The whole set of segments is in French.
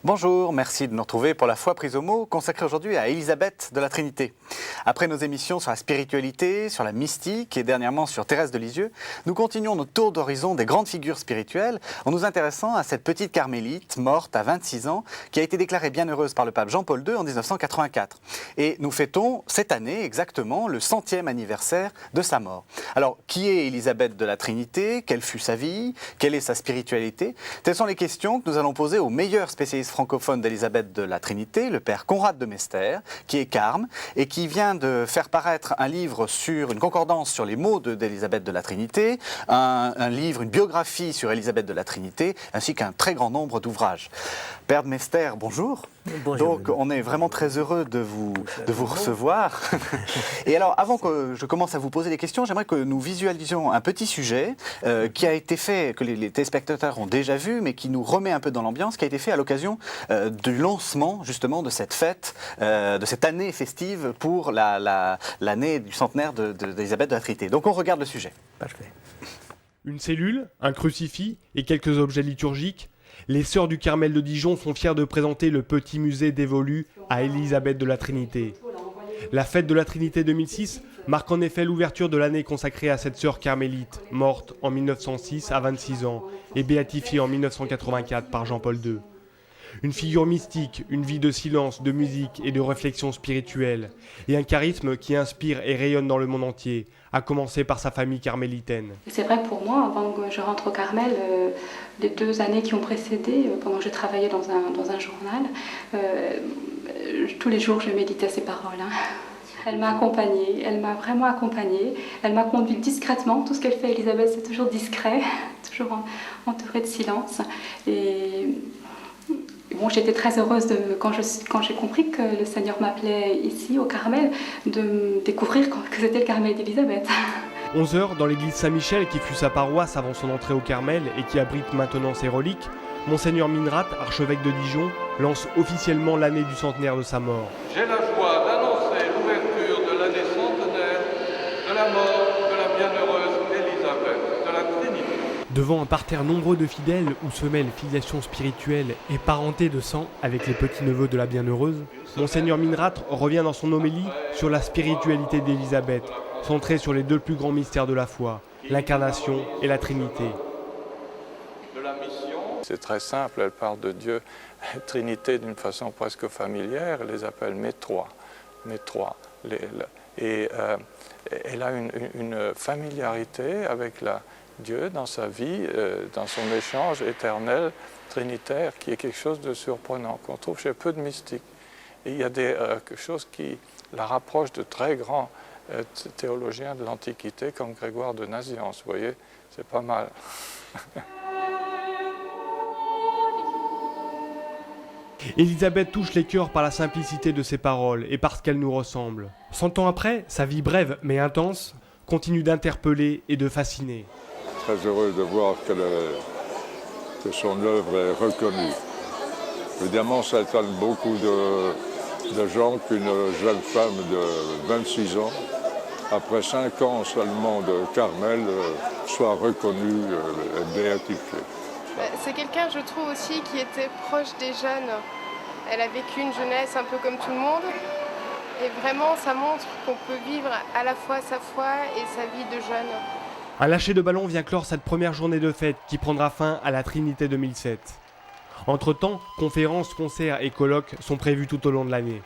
Bonjour, merci de nous retrouver pour la foi prise au mot, consacrée aujourd'hui à Élisabeth de la Trinité. Après nos émissions sur la spiritualité, sur la mystique et dernièrement sur Thérèse de Lisieux, nous continuons notre tour d'horizon des grandes figures spirituelles en nous intéressant à cette petite carmélite morte à 26 ans qui a été déclarée bienheureuse par le pape Jean-Paul II en 1984. Et nous fêtons cette année exactement le 100e anniversaire de sa mort. Alors, qui est Élisabeth de la Trinité? Quelle fut sa vie? Quelle est sa spiritualité? Telles sont les questions que nous allons poser au meilleur spécialiste francophone d'Élisabeth de la Trinité, le père Conrad de Mester, qui est carme et qui vient de faire paraître un livre sur une concordance sur les mots d'Élisabeth de la Trinité, un livre, une biographie sur Élisabeth de la Trinité, ainsi qu'un très grand nombre d'ouvrages. Père de Mester, bonjour. Bonjour. Donc, on est vraiment très heureux de vous recevoir. Et alors, avant que je commence à vous poser des questions, j'aimerais que nous visualisions un petit sujet qui a été fait, que les téléspectateurs ont déjà vu, mais qui nous remet un peu dans l'ambiance, qui a été fait à l'occasion du lancement, justement, de cette fête, de cette année festive pour l'année du centenaire d'Élisabeth de la Trinité. Donc, on regarde le sujet. Parfait. Une cellule, un crucifix et quelques objets liturgiques. Les Sœurs du Carmel de Dijon sont fières de présenter le petit musée dévolu à Élisabeth de la Trinité. La fête de la Trinité 2006 marque en effet l'ouverture de l'année consacrée à cette sœur carmélite, morte en 1906 à 26 ans et béatifiée en 1984 par Jean-Paul II. Une figure mystique, une vie de silence, de musique et de réflexion spirituelle, et un charisme qui inspire et rayonne dans le monde entier, à commencer par sa famille carmélitaine. C'est vrai que pour moi, avant que je rentre au Carmel, les 2 années qui ont précédé, pendant que je travaillais dans un journal, tous les jours je méditais ces paroles. Elle m'a accompagnée, elle m'a vraiment accompagnée, elle m'a conduite discrètement. Tout ce qu'elle fait, Élisabeth, c'est toujours discret, toujours entouré de silence. Et bon, j'étais très heureuse quand j'ai compris que le Seigneur m'appelait ici au Carmel, de découvrir que c'était le Carmel d'Élisabeth. 11h, dans l'église Saint-Michel, qui fut sa paroisse avant son entrée au Carmel et qui abrite maintenant ses reliques, Monseigneur Minrat, archevêque de Dijon, lance officiellement l'année du centenaire de sa mort. J'ai la joie d'annoncer l'ouverture de l'année centenaire de la mort de la bienheureuse Élisabeth de la Trinité. Devant un parterre nombreux de fidèles où se mêlent filiation spirituelle et parenté de sang avec les petits-neveux de la bienheureuse, Monseigneur Minrat revient dans son homélie sur la spiritualité d'Élisabeth, centrée sur les 2 plus grands mystères de la foi, l'incarnation et la Trinité. C'est très simple, elle parle de Dieu, Trinité d'une façon presque familière, elle les appelle mes trois. Et elle a une familiarité avec Dieu dans sa vie, dans son échange éternel, trinitaire, qui est quelque chose de surprenant, qu'on trouve chez peu de mystiques. Et il y a quelque chose qui la rapproche de très grands théologiens de l'Antiquité, comme Grégoire de Nazianze, vous voyez, c'est pas mal. Élisabeth touche les cœurs par la simplicité de ses paroles et parce qu'elle nous ressemble. 100 ans après, sa vie brève mais intense continue d'interpeller et de fasciner. Très heureux de voir que son œuvre est reconnue. Évidemment, ça étonne beaucoup de gens qu'une jeune femme de 26 ans, après 5 ans seulement de Carmel, soit reconnue et béatifiée. C'est quelqu'un, je trouve aussi, qui était proche des jeunes. Elle a vécu une jeunesse un peu comme tout le monde. Et vraiment, ça montre qu'on peut vivre à la fois sa foi et sa vie de jeune. Un lâcher de ballon vient clore cette première journée de fête qui prendra fin à la Trinité 2007. Entre-temps, conférences, concerts et colloques sont prévus tout au long de l'année.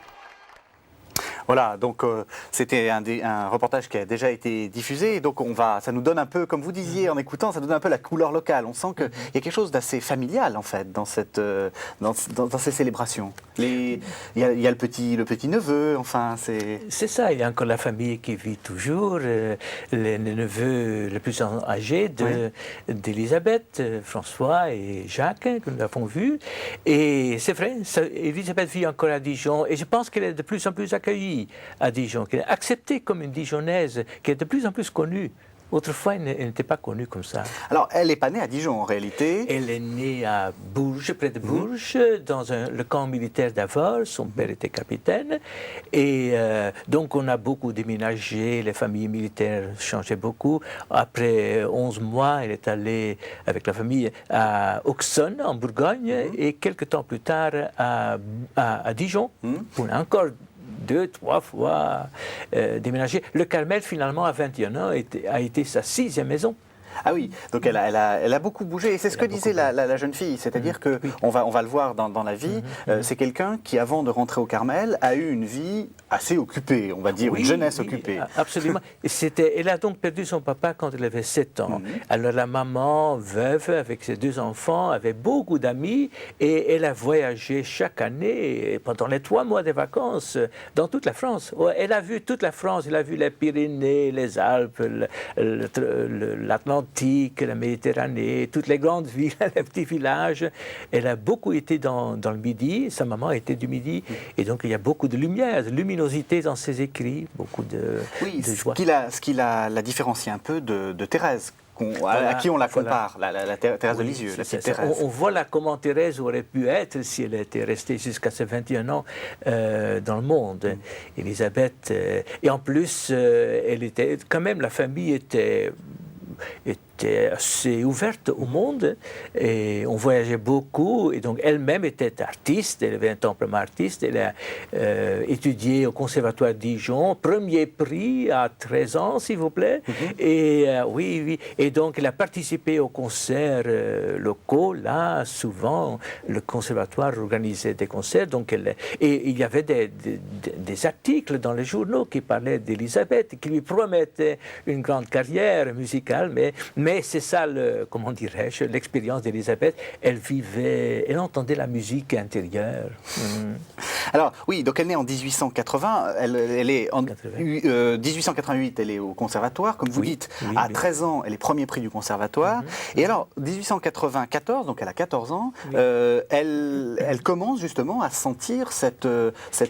Voilà, donc c'était un reportage qui a déjà été diffusé, donc ça nous donne un peu, comme vous disiez en écoutant, ça nous donne un peu la couleur locale. On sent qu'il y a quelque chose d'assez familial en fait dans ces célébrations. Il y a le petit neveu, enfin c'est. C'est ça, il y a encore la famille qui vit toujours, les neveux les plus âgés d'Élisabeth, François et Jacques, que nous avons vus. Et c'est vrai, Élisabeth vit encore à Dijon, et je pense qu'elle est de plus en plus accueillie à Dijon, qu'elle est acceptée comme une Dijonnaise, qui est de plus en plus connue Autrefois, elle n'était pas connue comme ça. Alors, elle n'est pas née à Dijon, en réalité. Elle est née à Bourges, près de Bourges, dans le camp militaire d'Avord. Son père était capitaine. Et donc, on a beaucoup déménagé. Les familles militaires changeaient beaucoup. Après 11 mois, elle est allée avec la famille à Auxonne, en Bourgogne, et quelques temps plus tard à Dijon, pour encore 2-3 fois déménager. Le Carmel, finalement, à 21 ans, a été sa 6e maison. Ah oui, donc elle a beaucoup bougé. Et c'est ce que disait la jeune fille, c'est-à-dire que on va le voir dans la vie, c'est quelqu'un qui, avant de rentrer au Carmel, a eu une vie assez occupée, on va dire, une jeunesse occupée. Absolument. Elle a donc perdu son papa quand elle avait 7 ans. Alors la maman, veuve, avec ses 2 enfants, avait beaucoup d'amis et elle a voyagé chaque année, pendant les 3 mois des vacances, dans toute la France. Elle a vu toute la France, elle a vu les Pyrénées, les Alpes, l'Atlantique, la Méditerranée, toutes les grandes villes, les petits villages. Elle a beaucoup été dans le Midi, sa maman était du Midi, et donc il y a beaucoup de lumière, de luminosité dans ses écrits, beaucoup de joie. Ce qui la différencie un peu de Thérèse, à qui on la compare, la Thérèse de Lisieux, la petite Thérèse. On voit là comment Thérèse aurait pu être si elle était restée jusqu'à ses 21 ans dans le monde. Élisabeth, et en plus, elle était, quand même, la famille était assez ouverte au monde et on voyageait beaucoup et donc elle-même était artiste, elle avait un tempérament artiste, elle a étudié au Conservatoire de Dijon, premier prix à 13 ans s'il vous plaît, et oui, et donc elle a participé aux concerts locaux, là souvent le Conservatoire organisait des concerts, donc et il y avait des articles dans les journaux qui parlaient d'Élisabeth, qui lui promettaient une grande carrière musicale, mais c'est ça, comment dirais-je, l'expérience d'Élisabeth. Elle entendait la musique intérieure. Alors, oui, donc elle naît en 1880, elle est en 1888, elle est au conservatoire, comme vous dites. À 13 ans, elle est premier prix du conservatoire. Et alors, 1894, donc elle a 14 ans, elle commence justement à sentir cet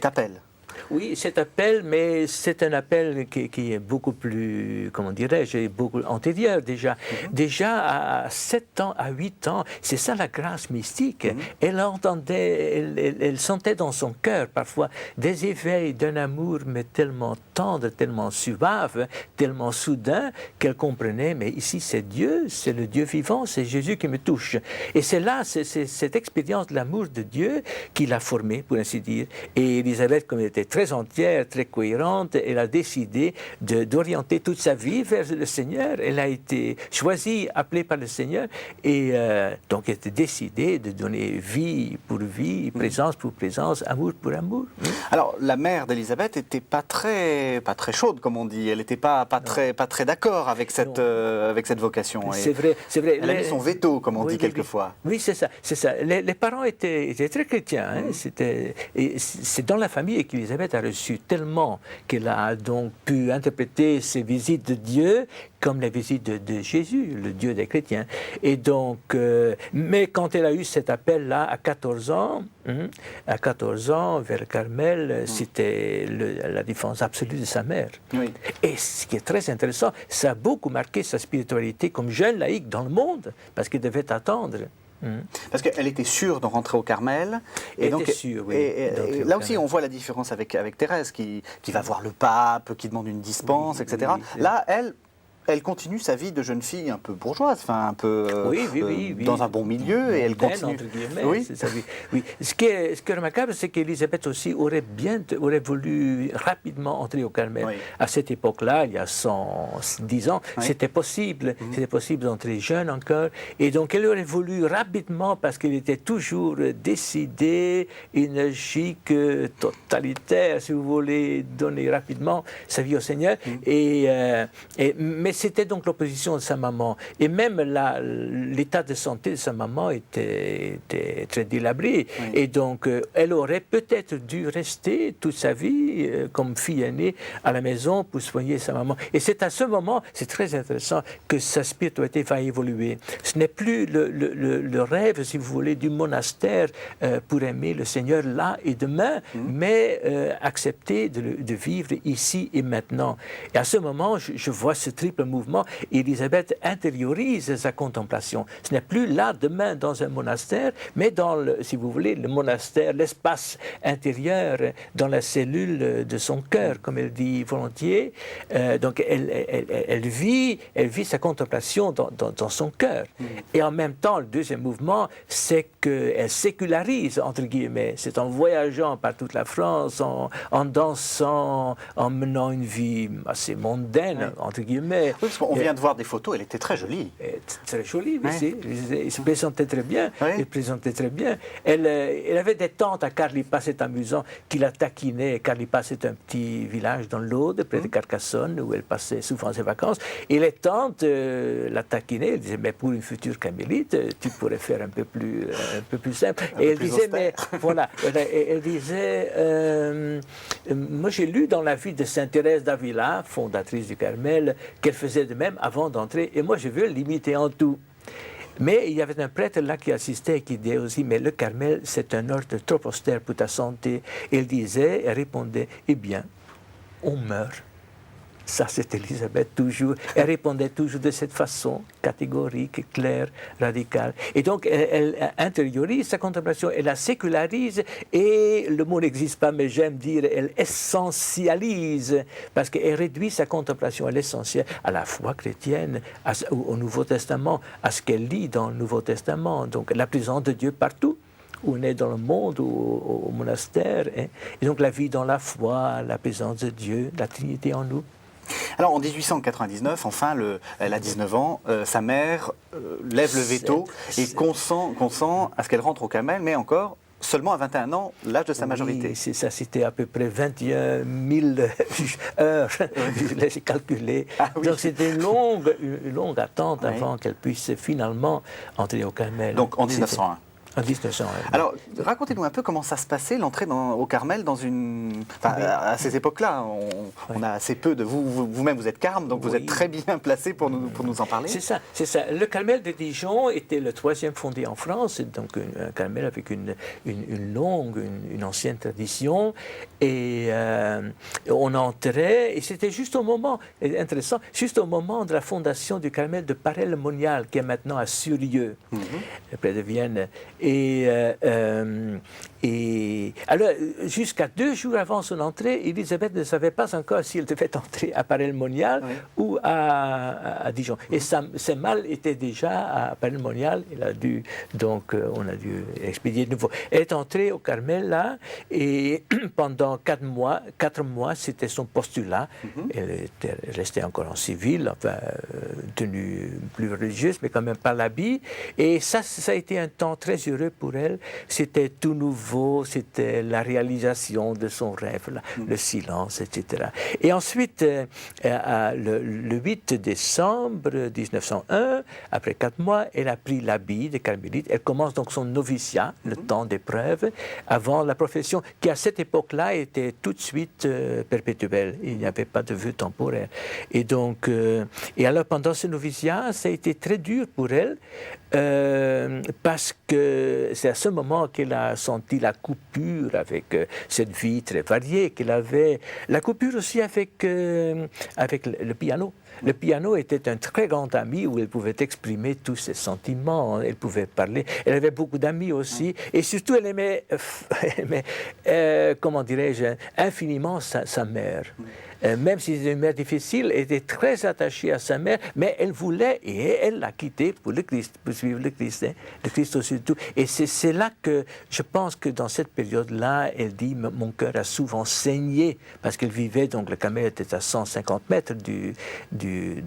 appel. Oui, cet appel, mais c'est un appel qui est beaucoup plus, comment dirais-je, beaucoup antérieur déjà. Déjà à 7 ans, à 8 ans, c'est ça la grâce mystique. Elle entendait, elle sentait dans son cœur parfois des éveils d'un amour, mais tellement tendre, tellement suave, tellement soudain, qu'elle comprenait, mais ici c'est Dieu, c'est le Dieu vivant, c'est Jésus qui me touche. Et c'est là, c'est cette expérience de l'amour de Dieu qui l'a formée, pour ainsi dire. Et Élisabeth, comme elle était très entière, très cohérente, elle a décidé d'orienter toute sa vie vers le Seigneur. Elle a été choisie, appelée par le Seigneur, et donc elle a décidé de donner vie pour vie, présence pour présence, amour pour amour. Alors, la mère d'Élisabeth n'était pas très chaude, comme on dit. Elle n'était pas très d'accord avec cette vocation. C'est vrai. Elle a mis son veto, comme on dit quelquefois. Oui, c'est ça. Les parents étaient très chrétiens. C'est dans la famille qu'Élisabeth a reçu tellement qu'elle a donc pu interpréter ses visites de Dieu comme les visites de Jésus, le Dieu des chrétiens. Et donc, mais quand elle a eu cet appel-là à 14 ans, vers le Carmel, c'était la différence absolue de sa mère. Oui. Et ce qui est très intéressant, ça a beaucoup marqué sa spiritualité comme jeune laïque dans le monde, parce qu'il devait attendre. Parce qu'elle était sûre de rentrer au Carmel. Et donc, sûre, oui. Et là aussi, on voit la différence avec Thérèse, qui va voir le pape, qui demande une dispense, etc. Là, elle continue sa vie de jeune fille un peu bourgeoise, enfin un peu dans un bon milieu, et elle continue. Entre guillemets, c'est ça, oui. Ce qui est remarquable, c'est qu'Élisabeth aussi aurait voulu rapidement entrer au Carmel. Oui. À cette époque-là, il y a 110 ans, c'était possible. C'était possible d'entrer jeune encore. Et donc, elle aurait voulu rapidement, parce qu'elle était toujours décidée, énergique, totalitaire, si vous voulez, donner rapidement sa vie au Seigneur. Mais c'était donc l'opposition de sa maman. Et même l'état de santé de sa maman était très délabré. Oui. Et donc, elle aurait peut-être dû rester toute sa vie comme fille aînée à la maison pour soigner sa maman. Et c'est à ce moment, c'est très intéressant, que sa spiritualité va évoluer. Ce n'est plus le rêve, si vous voulez, du monastère pour aimer le Seigneur là et demain, mais accepter de vivre ici et maintenant. Et à ce moment, je vois ce triple autre mouvement. Élisabeth intériorise sa contemplation. Ce n'est plus là, demain, dans un monastère, mais dans, si vous voulez, le monastère, l'espace intérieur, dans la cellule de son cœur, comme elle dit volontiers. Donc, elle vit sa contemplation dans son cœur. Et en même temps, le deuxième mouvement, c'est qu'elle sécularise, entre guillemets. C'est en voyageant par toute la France, en dansant, en menant une vie assez mondaine, entre guillemets. Oui, parce qu'on vient de voir des photos, elle était très jolie. Très jolie, mais il se présentait très bien. Oui. Il présentait très bien. Elle avait des tantes à Carlipa, c'est amusant, qui la taquinaient. Carlipa, c'est un petit village dans l'Aude, près de Carcassonne, où elle passait souvent ses vacances. Et les tantes la taquinaient. Elles disaient, mais pour une future carmélite, tu pourrais faire un peu plus simple. Et elle disait, mais voilà, elle disait, moi j'ai lu dans la vie de Sainte Thérèse d'Avila, fondatrice du Carmel, qu'elle faisait de même avant d'entrer, et moi je veux l'imiter en tout. Mais il y avait un prêtre là qui assistait et qui disait aussi, mais le Carmel, c'est un ordre trop austère pour ta santé. Elle disait, elle répondait, eh bien, on meurt. Ça, c'est Élisabeth toujours. Elle répondait toujours de cette façon, catégorique, claire, radicale. Et donc, elle intériorise sa contemplation, elle la sécularise, et le mot n'existe pas, mais j'aime dire, elle essentialise, parce qu'elle réduit sa contemplation à l'essentiel, à la foi chrétienne, au Nouveau Testament, à ce qu'elle lit dans le Nouveau Testament. Donc, la présence de Dieu partout, où on est dans le monde, au monastère. Hein. Et donc, la vie dans la foi, la présence de Dieu, la Trinité en nous. Alors en 1899, enfin, elle a 19 ans, sa mère lève le veto et consent à ce qu'elle rentre au Carmel, mais encore seulement à 21 ans, l'âge de sa majorité. C'est ça, c'était à peu près 21 000 heures, j'ai calculé. Ah, oui. Donc c'était une longue attente avant qu'elle puisse finalement entrer au Carmel. Donc en 1901. En 1900. Alors, racontez-nous un peu comment ça se passait, l'entrée au Carmel, dans une... Enfin, à ces époques-là, on a assez peu de... Vous-même, vous êtes carme, donc vous êtes très bien placé pour nous en parler. C'est ça. Le Carmel de Dijon était le 3e fondé en France, donc un Carmel avec une ancienne tradition. Et on entrait, et c'était juste au moment, intéressant, juste au moment de la fondation du Carmel de Paray-le-Monial, qui est maintenant à Surieux, près de Vienne. Et alors, jusqu'à 2 jours avant son entrée, Élisabeth ne savait pas encore si elle devait entrer à Paray-le-Monial ou à Dijon. Et ses malles étaient déjà à Paray-le-Monial. Donc, on a dû expédier de nouveau. Elle est entrée au Carmel, là, et pendant 4 mois, c'était son postulat. Elle était restée encore en civil, enfin, tenue plus religieuse, mais quand même pas l'habit. Et ça a été un temps très heureux pour elle. C'était tout nouveau, c'était la réalisation de son rêve, le silence, etc. Et ensuite, le 8 décembre 1901, après 4 mois, elle a pris l'habit de carmélite. Elle commence donc son noviciat, le temps d'épreuve, avant la profession, qui à cette époque-là était tout de suite perpétuelle. Il n'y avait pas de vœu temporaire. Et donc, et alors pendant ce noviciat, ça a été très dur pour elle, parce que c'est à ce moment qu'elle a senti la coupure avec cette vie très variée qu'elle avait. La coupure aussi avec le piano. Le piano était un très grand ami où elle pouvait exprimer tous ses sentiments, elle pouvait parler. Elle avait beaucoup d'amis aussi, et surtout elle aimait comment dirais-je, infiniment sa mère. Même si c'était une mère difficile, elle était très attachée à sa mère, mais elle voulait, et elle l'a quitté pour le Christ, pour suivre le Christ, le Christ surtout. Et c'est là que je pense que dans cette période-là, elle dit, mon cœur a souvent saigné, parce qu'elle vivait, donc le Carmel était à 150 mètres de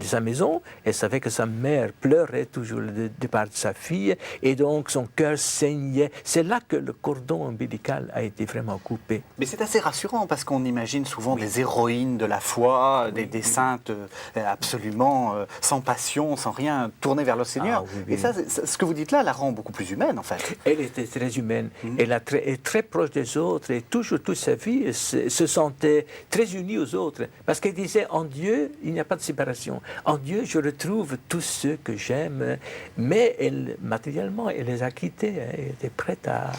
sa maison. Elle savait que sa mère pleurait toujours le départ de sa fille, et donc son cœur saignait. C'est là que le cordon ombilical a été vraiment coupé. Mais c'est assez rassurant, parce qu'on imagine souvent des héroïnes de la foi, des saintes absolument sans passion, sans rien, tournées vers le Seigneur. Et ça, ce que vous dites là, la rend beaucoup plus humaine, en fait. Elle était très humaine. Elle est très proche des autres, et toujours, toute sa vie, se sentait très unie aux autres. Parce qu'elle disait, en Dieu, il n'y a pas de séparation. séparation. En Dieu, je retrouve tous ceux que j'aime, mais matériellement, elle les a quittés. Elle était prête à...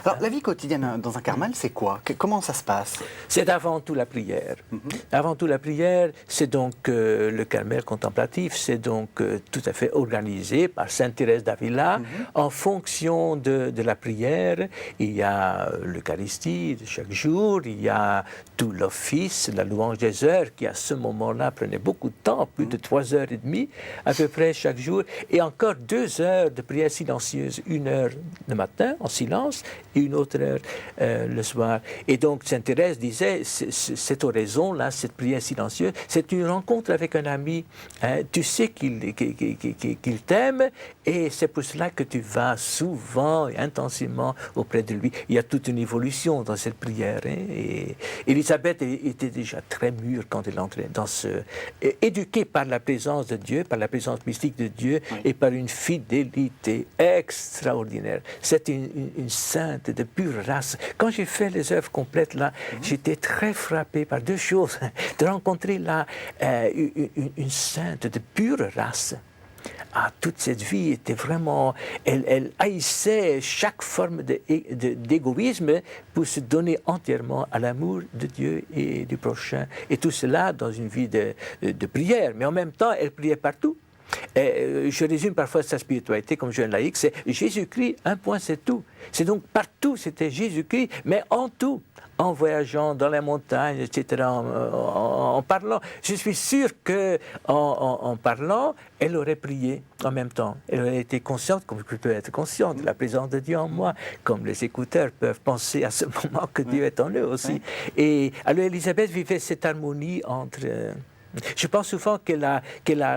Alors, la vie quotidienne dans un carmel, c'est quoi? Comment ça se passe? C'est avant tout la prière. Avant tout la prière, c'est donc le carmel contemplatif, c'est donc tout à fait organisé par Sainte Thérèse d'Avila. En fonction de la prière, il y a l'Eucharistie de chaque jour, il y a tout l'office, la louange des heures, qui à ce moment-là prenait beaucoup de temps, plus de 3h30 à peu près chaque jour, et encore 2 heures de prière silencieuse, 1 heure le matin en silence et une autre heure le soir. Et donc Sainte Thérèse disait, cette oraison-là, cette prière silencieuse, c'est une rencontre avec un ami. Hein. Tu sais qu'il t'aime et c'est pour cela que tu vas souvent et intensément auprès de lui. Il y a toute une évolution dans cette prière. Hein. Et Élisabeth était déjà très mûre quand elle entrait dans éduquée par la présence de Dieu, par la présence mystique de Dieu et par une fidélité extraordinaire. C'est une sainte de pure race. Quand j'ai fait les œuvres complètes là, j'étais très frappé par 2 choses. De rencontrer là une sainte de pure race. Ah, toute cette vie était vraiment... Elle haïssait chaque forme d'égoïsme pour se donner entièrement à l'amour de Dieu et du prochain. Et tout cela dans une vie de prière. Mais en même temps, elle priait partout. Je résume parfois sa spiritualité comme jeune laïque, c'est Jésus-Christ, un point, c'est tout. C'est donc partout, c'était Jésus-Christ, mais en tout. En voyageant dans les montagnes, etc., en parlant. Je suis sûr qu'en parlant, elle aurait prié en même temps. Elle aurait été consciente, comme je peux être consciente, de la présence de Dieu en moi, comme les écouteurs peuvent penser à ce moment que Dieu est en eux aussi. Et alors Élisabeth vivait cette harmonie entre... Je pense souvent qu'elle a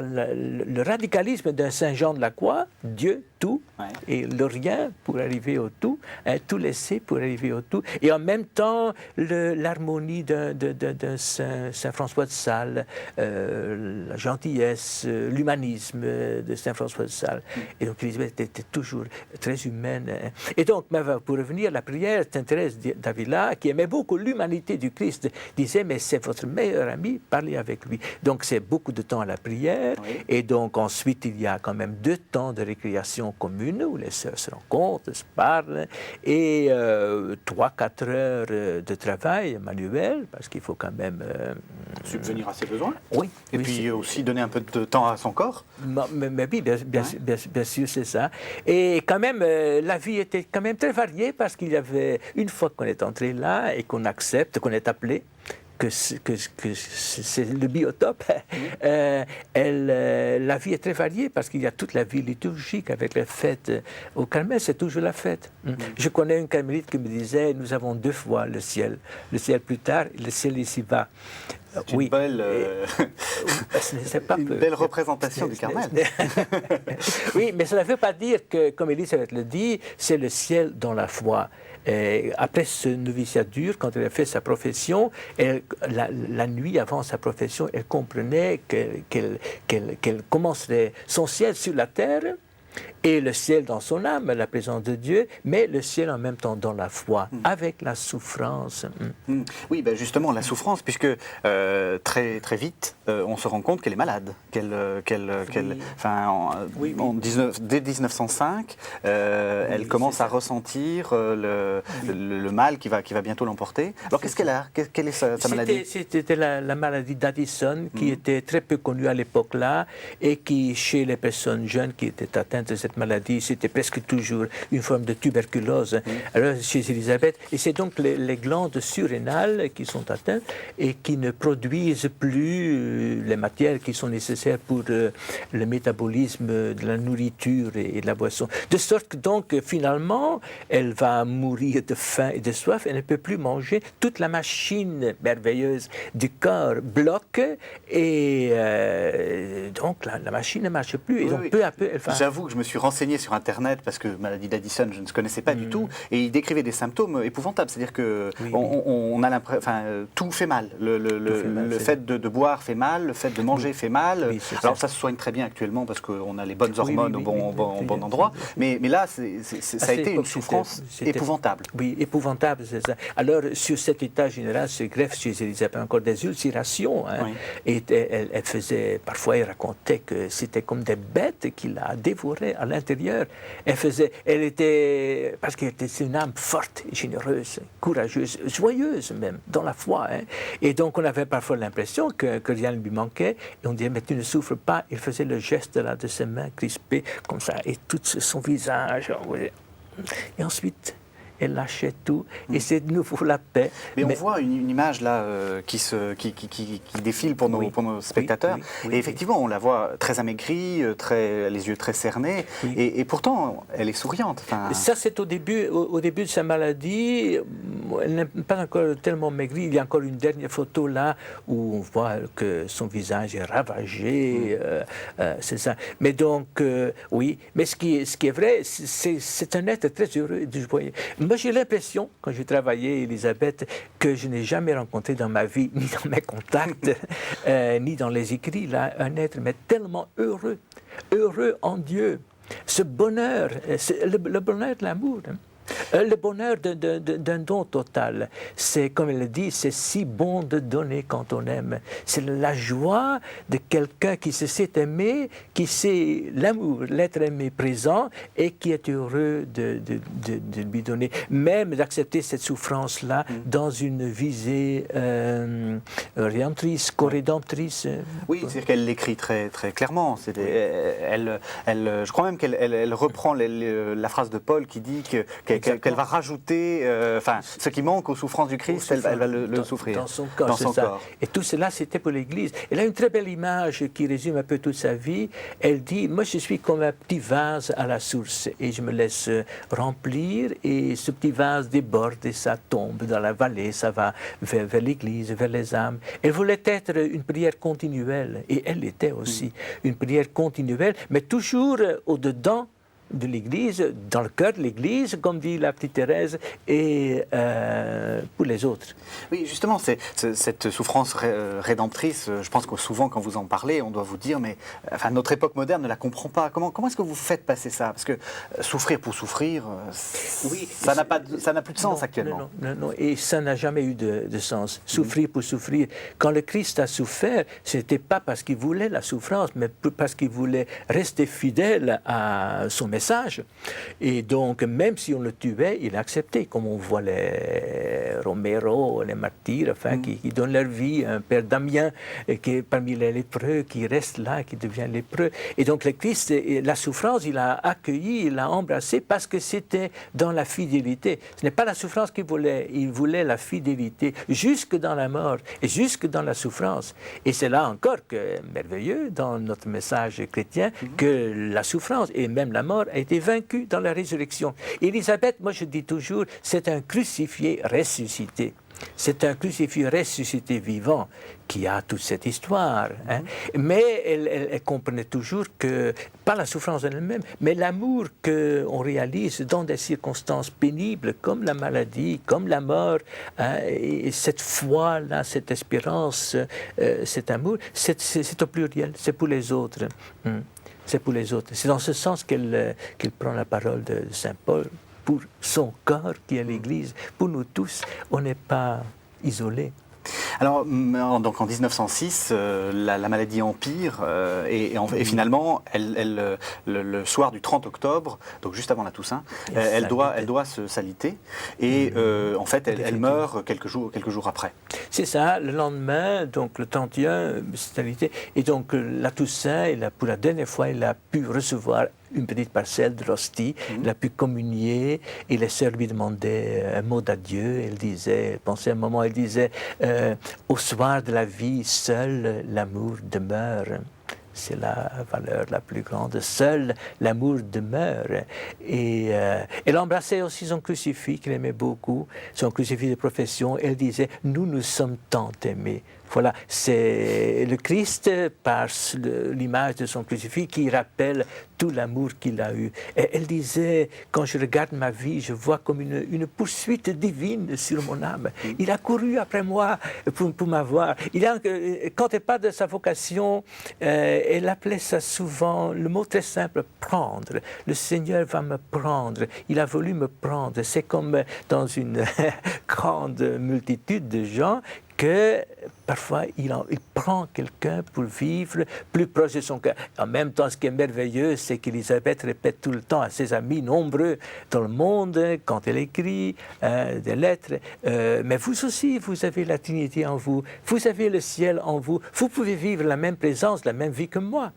le radicalisme d'un Saint Jean de la Croix, Dieu, tout, et le rien pour arriver au tout, tout laisser pour arriver au tout, et en même temps l'harmonie d'un Saint François de Sales, la gentillesse, l'humanisme de Saint François de Sales. Et donc Élisabeth était toujours très humaine. Et donc, pour revenir à la prière, Sainte Thérèse d'Avila, qui aimait beaucoup l'humanité du Christ, disait, mais c'est votre meilleur ami, parlez avec lui. Donc c'est beaucoup de temps à la prière, et donc ensuite il y a quand même 2 temps de récréation commune où les sœurs se rencontrent, se parlent, et 3-4 heures de travail manuel, parce qu'il faut quand même... subvenir à ses besoins. Oui. Et puis aussi donner un peu de temps à son corps. Mais oui, bien sûr, c'est ça. Et quand même, la vie était quand même très variée, parce qu'il y avait, une fois qu'on est entré là et qu'on accepte, qu'on est appelé, que c'est le biotope, la vie est très variée parce qu'il y a toute la vie liturgique avec les fêtes. Au Carmel, c'est toujours la fête. Je connais une carmélite qui me disait, nous avons 2 fois le ciel plus tard et le ciel ici-bas. C'est une belle, une belle représentation du Carmel. Oui, mais ça ne veut pas dire que, comme Élisabeth le dit, c'est le ciel dans la foi. Et après ce noviciat dur, quand elle a fait sa profession, la nuit avant sa profession, elle comprenait qu'elle commencerait son ciel sur la terre, et le ciel dans son âme, la présence de Dieu, mais le ciel en même temps dans la foi, avec la souffrance. Oui, ben justement, la souffrance, puisque très, très vite, on se rend compte qu'elle est malade. Dès 1905, elle commence à ressentir le mal qui va bientôt l'emporter. Alors, qu'est-ce qu'elle a? Quelle est sa maladie? C'était la maladie d'Addison, qui était très peu connue à l'époque-là, et qui, chez les personnes jeunes qui étaient atteintes de cette maladie, c'était presque toujours une forme de tuberculose. Alors, chez Élisabeth, et c'est donc les glandes surrénales qui sont atteintes et qui ne produisent plus les matières qui sont nécessaires pour le métabolisme de la nourriture et de la boisson. De sorte que donc, finalement, elle va mourir de faim et de soif, elle ne peut plus manger. Toute la machine merveilleuse du corps bloque, et donc la machine ne marche plus. Et donc, peu à peu, elle va... J'avoue que je me suis renseigné sur Internet, parce que maladie d'Addison, je ne connaissais pas du tout, et il décrivait des symptômes épouvantables. C'est-à-dire que on a l'impression, tout fait mal. Le fait de boire fait mal, le fait de manger fait mal. Oui, alors ça se soigne très bien actuellement parce qu'on a les bonnes hormones au bon endroit. Mais là, ça a été une souffrance épouvantable. Oui, épouvantable, c'est ça. Alors, sur cet état général, se greffe chez Élisabeth encore des ulcérations. Hein, et elle faisait, parfois, elle racontait que c'était comme des bêtes qui la dévoraient à l'intérieur. Elle était, parce qu'elle était une âme forte, généreuse, courageuse, joyeuse même, dans la foi. Hein. Et donc, on avait parfois l'impression que rien ne lui manquait. Et on disait, mais tu ne souffres pas. Il faisait le geste là, de ses mains crispées, comme ça, et tout son visage. Et ensuite, elle lâchait tout, et c'est de nouveau la paix. Mais on voit une image là qui défile pour nos spectateurs. Et effectivement, on la voit très amaigrie, les yeux très cernés, et pourtant, elle est souriante. Ça, c'est au début de sa maladie. Elle n'est pas encore tellement maigrie. Il y a encore une dernière photo là où on voit que son visage est ravagé. C'est ça. Mais donc, oui. Mais ce qui est vrai, c'est un être très heureux. Moi, j'ai l'impression, quand j'ai travaillé, Élisabeth, que je n'ai jamais rencontré dans ma vie, ni dans mes contacts, ni dans les écrits, là, un être mais tellement heureux en Dieu. Ce bonheur, le bonheur de l'amour. Hein. Le bonheur d'un don total, c'est, comme elle le dit, c'est si bon de donner quand on aime. C'est la joie de quelqu'un qui se sait aimer, qui sait l'amour, l'être aimé présent et qui est heureux de lui donner. Même d'accepter cette souffrance-là dans une visée rédemptrice, co-rédemptrice. Oui, c'est-à-dire qu'elle l'écrit très, très clairement. Je crois même qu'elle reprend la phrase de Paul qui dit qu'elle va rajouter, ce qui manque aux souffrances du Christ, elle va le souffrir. Dans son corps, c'est ça. Et tout cela, c'était pour l'Église. Elle a une très belle image qui résume un peu toute sa vie. Elle dit, moi je suis comme un petit vase à la source et je me laisse remplir et ce petit vase déborde et ça tombe dans la vallée, ça va vers l'Église, vers les âmes. Elle voulait être une prière continuelle et elle était aussi une prière continuelle, mais toujours au-dedans de l'Église, dans le cœur de l'Église, comme dit la petite Thérèse, et pour les autres. Oui, justement, cette souffrance rédemptrice, je pense que souvent, quand vous en parlez, on doit vous dire, mais notre époque moderne ne la comprend pas. Comment est-ce que vous faites passer ça? Parce que souffrir pour souffrir, ça n'a plus de sens actuellement. Non, et ça n'a jamais eu de sens. Souffrir pour souffrir. Quand le Christ a souffert, ce n'était pas parce qu'il voulait la souffrance, mais parce qu'il voulait rester fidèle à son message. Et donc, même si on le tuait, il acceptait, comme on voit les Romero, les martyrs, qui donnent leur vie, un père Damien, qui est parmi les lépreux, qui reste là, qui devient lépreux. Et donc, le Christ, la souffrance, il l'a accueilli, il l'a embrassé parce que c'était dans la fidélité. Ce n'est pas la souffrance qu'il voulait, il voulait la fidélité, jusque dans la mort et jusque dans la souffrance. Et c'est là encore que, merveilleux, dans notre message chrétien, que la souffrance et même la mort a été vaincue dans la résurrection. Élisabeth, moi je dis toujours, c'est un crucifié ressuscité. C'est un crucifié ressuscité vivant qui a toute cette histoire. Hein. Mais elle comprenait toujours que, pas la souffrance en elle-même, mais l'amour qu'on réalise dans des circonstances pénibles, comme la maladie, comme la mort, hein, et cette foi-là, cette espérance, cet amour, c'est au pluriel, c'est pour les autres. C'est pour les autres. C'est dans ce sens qu'elle prend la parole de Saint Paul pour son corps qui est l'Église. Pour nous tous, on n'est pas isolés. Alors, donc en 1906, la maladie empire et finalement, le soir du 30 octobre, donc juste avant la Toussaint, elle doit se s'aliter et en fait, elle meurt quelques jours après. C'est ça, le lendemain, donc le 31, c'est alité. Et donc la Toussaint, pour la dernière fois, elle a pu recevoir une petite parcelle de l'hostie, elle a pu communier, et les sœurs lui demandaient un mot d'adieu. Elle disait, pensait un moment, elle disait, au soir de la vie, seul l'amour demeure. C'est la valeur la plus grande. Seul l'amour demeure. Et elle embrassait aussi son crucifix, qu'elle aimait beaucoup, son crucifix de profession. Elle disait, nous sommes tant aimés Voilà, c'est le Christ par l'image de son crucifix qui rappelle tout l'amour qu'il a eu. Et elle disait, quand je regarde ma vie, je vois comme une poursuite divine sur mon âme. Il a couru après moi pour m'avoir. Quand elle parle de sa vocation, elle appelait ça souvent, le mot très simple, prendre. Le Seigneur va me prendre. Il a voulu me prendre. C'est comme dans une grande multitude de gens que parfois il prend quelqu'un pour vivre plus proche de son cœur. En même temps, ce qui est merveilleux, c'est qu'Élisabeth répète tout le temps à ses amis nombreux dans le monde, quand elle écrit des lettres, mais vous aussi, vous avez la Trinité en vous, vous avez le ciel en vous, vous pouvez vivre la même présence, la même vie que moi.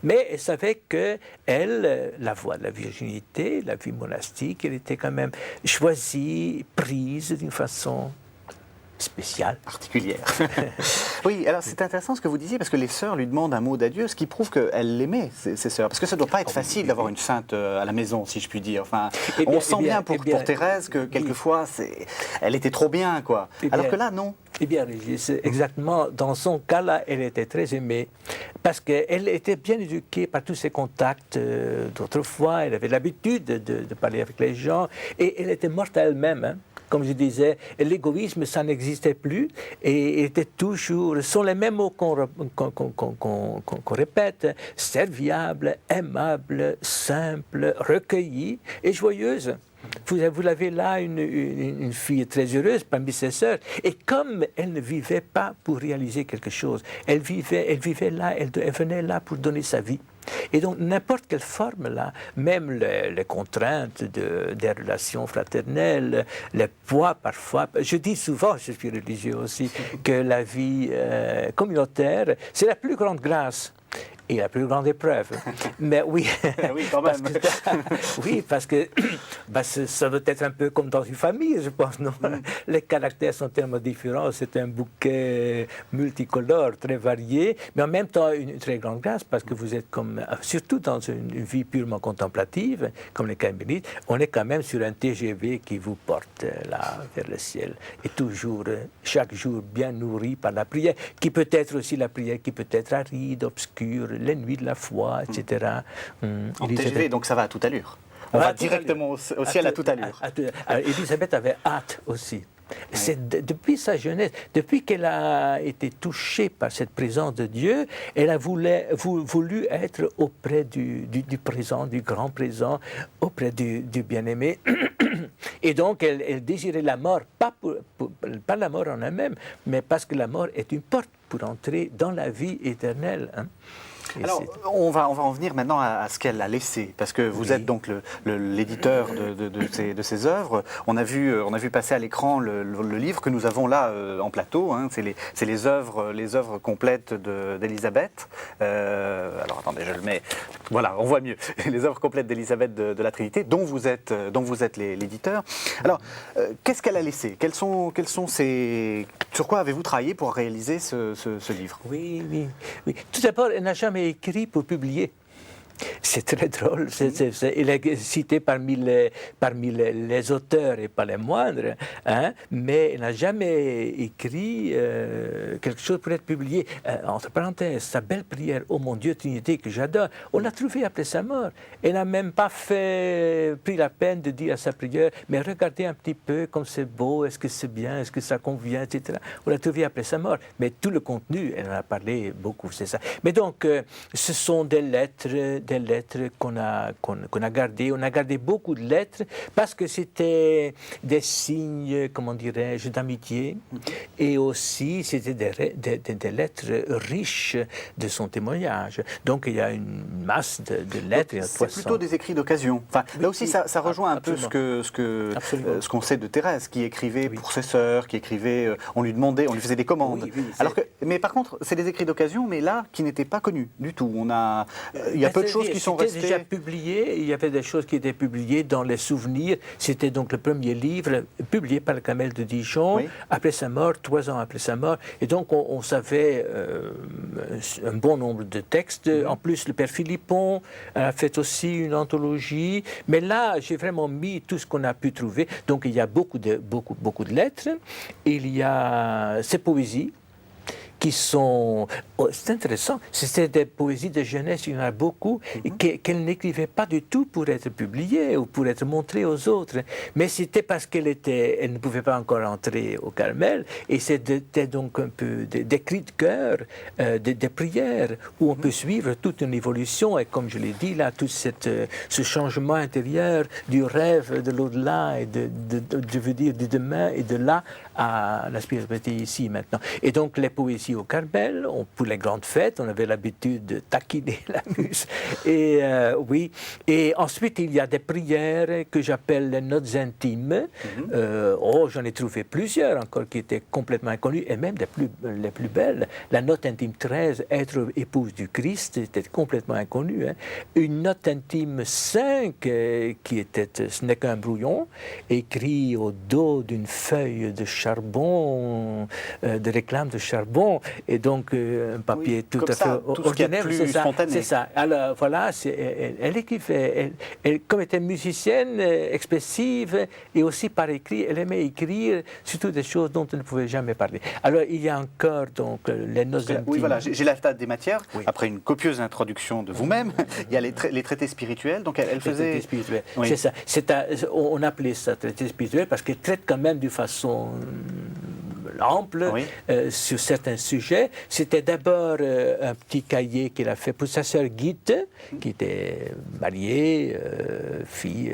Mais elle savait qu'elle, la voie de la virginité, la vie monastique, elle était quand même choisie, prise d'une façon spéciale. Particulière. Oui, alors c'est intéressant ce que vous disiez, parce que les sœurs lui demandent un mot d'adieu, ce qui prouve qu'elle l'aimait, ses sœurs. Parce que ça ne doit pas être facile d'avoir une sainte à la maison, si je puis dire. Enfin, on sent bien pour Thérèse que quelquefois, elle était trop bien, quoi. Alors que là, non. Eh bien, Régis, exactement, dans son cas-là, elle était très aimée, parce qu'elle était bien éduquée par tous ses contacts d'autrefois, elle avait l'habitude de parler avec les gens, et elle était morte à elle-même, hein. Comme je disais, l'égoïsme, ça n'existait plus, et il était toujours, ce sont les mêmes mots qu'on répète, serviable, aimable, simple, recueillie et joyeuse. Vous avez là une fille très heureuse parmi ses sœurs. Et comme elle ne vivait pas pour réaliser quelque chose, elle vivait là, elle venait là pour donner sa vie. Et donc, n'importe quelle forme, là, même les contraintes des relations fraternelles, les poids parfois, je dis souvent, je suis religieux aussi, que la vie communautaire, c'est la plus grande grâce. Et la plus grande épreuve. Mais oui, oui, quand même. parce que ça doit être un peu comme dans une famille, je pense. Non? Les caractères sont tellement différents. C'est un bouquet multicolore, très varié, mais en même temps une très grande grâce, parce que vous êtes surtout dans une vie purement contemplative, comme les carmélites, on est quand même sur un TGV qui vous porte là vers le ciel. Et toujours, chaque jour, bien nourri par la prière, qui peut être aussi la prière qui peut être aride, obscure, les nuits de la foi, etc. En TGV, donc ça va à toute allure. On va directement au ciel à toute allure. Élisabeth avait hâte aussi. C'est depuis sa jeunesse, depuis qu'elle a été touchée par cette présence de Dieu, elle a voulu être auprès du présent, du grand présent, auprès du bien-aimé. Et donc, elle désirait la mort, pas la mort en elle-même, mais parce que la mort est une porte pour entrer dans la vie éternelle. Hein. Alors, on va en venir maintenant à ce qu'elle a laissé, parce que vous êtes donc l'éditeur de ces œuvres. On a vu passer à l'écran le livre que nous avons là en plateau. Hein. C'est les œuvres complètes d'Élisabeth. Alors attendez, je le mets. Voilà, on voit mieux. Les œuvres complètes d'Élisabeth de la Trinité, dont vous êtes l'éditeur. Alors, qu'est-ce qu'elle a laissé ? Quels sont sur quoi avez-vous travaillé pour réaliser ce livre ? Oui. Tout d'abord, elle n'a jamais écrit pour publier. C'est très drôle. Il est cité parmi les auteurs et pas les moindres, hein, mais il n'a jamais écrit quelque chose pour être publié. Entre parenthèses, sa belle prière, ô mon Dieu Trinité, que j'adore, on l'a trouvée après sa mort. Elle n'a même pas pris la peine de dire à sa prière, mais regardez un petit peu comme c'est beau, est-ce que c'est bien, est-ce que ça convient, etc. On l'a trouvée après sa mort. Mais tout le contenu, elle en a parlé beaucoup, c'est ça. Mais donc, ce sont des lettres qu'on a gardées. On a gardé beaucoup de lettres parce que c'était des signes, comment dirais-je, d'amitié. Et aussi, c'était des lettres riches de son témoignage. Donc, il y a une masse de lettres. C'est plutôt des écrits d'occasion. Enfin, là aussi, ça rejoint un peu ce qu'on sait de Thérèse, qui écrivait pour ses sœurs, qui écrivait, on lui demandait, on lui faisait des commandes. Mais par contre, c'est des écrits d'occasion, mais là, qui n'étaient pas connus du tout. Il y a peu de choses qui sont restées. Déjà publié, il y avait des choses qui étaient publiées dans les souvenirs. C'était donc le premier livre publié par le Carmel de Dijon, après sa mort, 3 ans après sa mort. Et donc on savait un bon nombre de textes. En plus, le père Philippon a fait aussi une anthologie. Mais là, j'ai vraiment mis tout ce qu'on a pu trouver. Donc il y a beaucoup de lettres. Il y a ses poésies. qui sont... Oh, c'est intéressant, c'était des poésies de jeunesse, il y en a beaucoup, qu'elle n'écrivait pas du tout pour être publiée ou pour être montrée aux autres, mais c'était parce elle ne pouvait pas encore entrer au Carmel, et c'était donc un peu des cris de cœur, des prières, où on peut suivre toute une évolution, et comme je l'ai dit là, tout ce changement intérieur du rêve de l'au-delà, et je veux dire du demain, et de là à la spiritualité ici maintenant. Et donc les poésies au Carmel, pour les grandes fêtes, on avait l'habitude de taquiner la muse. Et oui. Et ensuite, il y a des prières que j'appelle les notes intimes. J'en ai trouvé plusieurs encore qui étaient complètement inconnues, et même les plus belles. La note intime 13, être épouse du Christ, était complètement inconnue. Hein. Une note intime 5, qui était, ce n'est qu'un brouillon, écrit au dos d'une feuille de charbon, de réclame de charbon, et donc un papier tout à fait ordinaire. C'est ça. Alors voilà, elle écrivait, comme elle était musicienne, expressive, et aussi par écrit, elle aimait écrire surtout des choses dont elle ne pouvait jamais parler. Alors il y a encore donc les notes intimes. Oui, voilà, j'ai la table des matières. Oui. Après une copieuse introduction de vous-même, il y a les traités spirituels. Donc elle faisait. Les traités spirituels. Oui. C'est ça. On appelait ça traités spirituels parce qu'elle traite quand même d'une façon ample sur certains sujets. C'était d'abord un petit cahier qu'elle a fait pour sa sœur Guite, qui était mariée, fille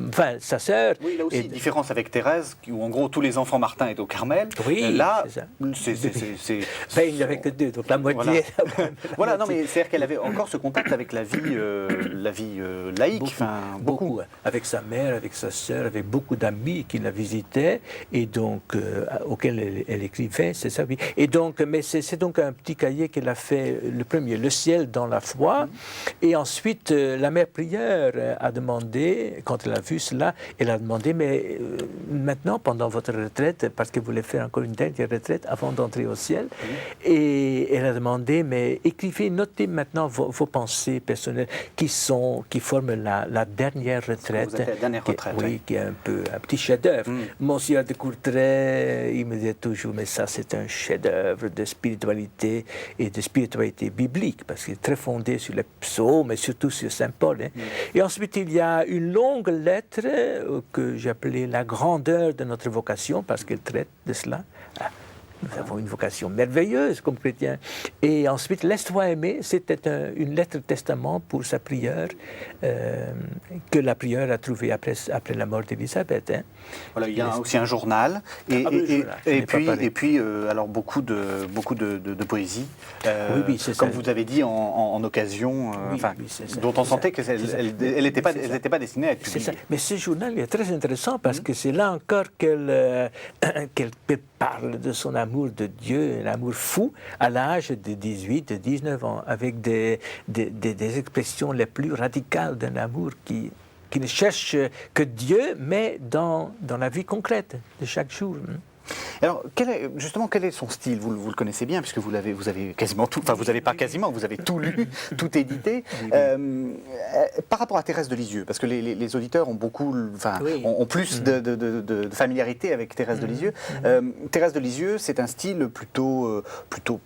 enfin sa sœur. Oui, là aussi, différence avec Thérèse, où en gros tous les enfants Martin étaient au Carmel. Oui, là, c'est ben, il n'y avait que 2, donc la moitié. Voilà, non, mais c'est-à-dire qu'elle avait encore ce contact avec la vie laïque. Beaucoup. Avec sa mère, avec sa sœur, avec beaucoup d'amis qui la visitaient, et donc auquel elle écrivait, c'est ça, oui. Et donc, mais c'est donc un petit cahier qu'elle a fait, le premier, Le ciel dans la foi, et ensuite la mère prière a demandé, quand elle a vu cela, elle a demandé, mais maintenant, pendant votre retraite, parce qu'elle voulait faire encore une dernière retraite avant d'entrer au ciel, et elle a demandé, mais écrivez, notez maintenant vos pensées personnelles qui forment la dernière retraite. Vous êtes la dernière retraite. Oui, qui est un petit chef-d'œuvre. Monsieur de Courtrai, il me disait toujours, mais ça c'est un chef-d'œuvre de spiritualité et de spiritualité biblique, parce qu'il est très fondé sur les psaumes, mais surtout sur Saint Paul. Hein. Et ensuite, il y a une longue lettre que j'appelais la grandeur de notre vocation, parce qu'elle traite de cela. Nous avons une vocation merveilleuse comme chrétiens. Et ensuite, Laisse-toi aimer, c'était une lettre de testament pour sa prieure, que la prieure a trouvée après la mort d'Élisabeth. Hein. Voilà, il y a aussi un journal, et puis alors beaucoup de poésie, comme vous avez dit en occasion, dont on sentait qu'elle n'était pas destinée à être publiée. Mais ce journal est très intéressant parce que c'est là encore qu'elle parle de son amour de Dieu, l'amour fou, à l'âge de 18, de 19 ans, avec des expressions les plus radicales d'un amour qui ne cherche que Dieu, mais dans la vie concrète de chaque jour. Alors, quel est son style ? Vous le connaissez bien, puisque vous avez quasiment tout, enfin vous n'avez pas quasiment, vous avez tout lu, tout édité. Par rapport à Thérèse de Lisieux, parce que les auditeurs ont ont plus de familiarité avec Thérèse de Lisieux. Thérèse de Lisieux, c'est un style plutôt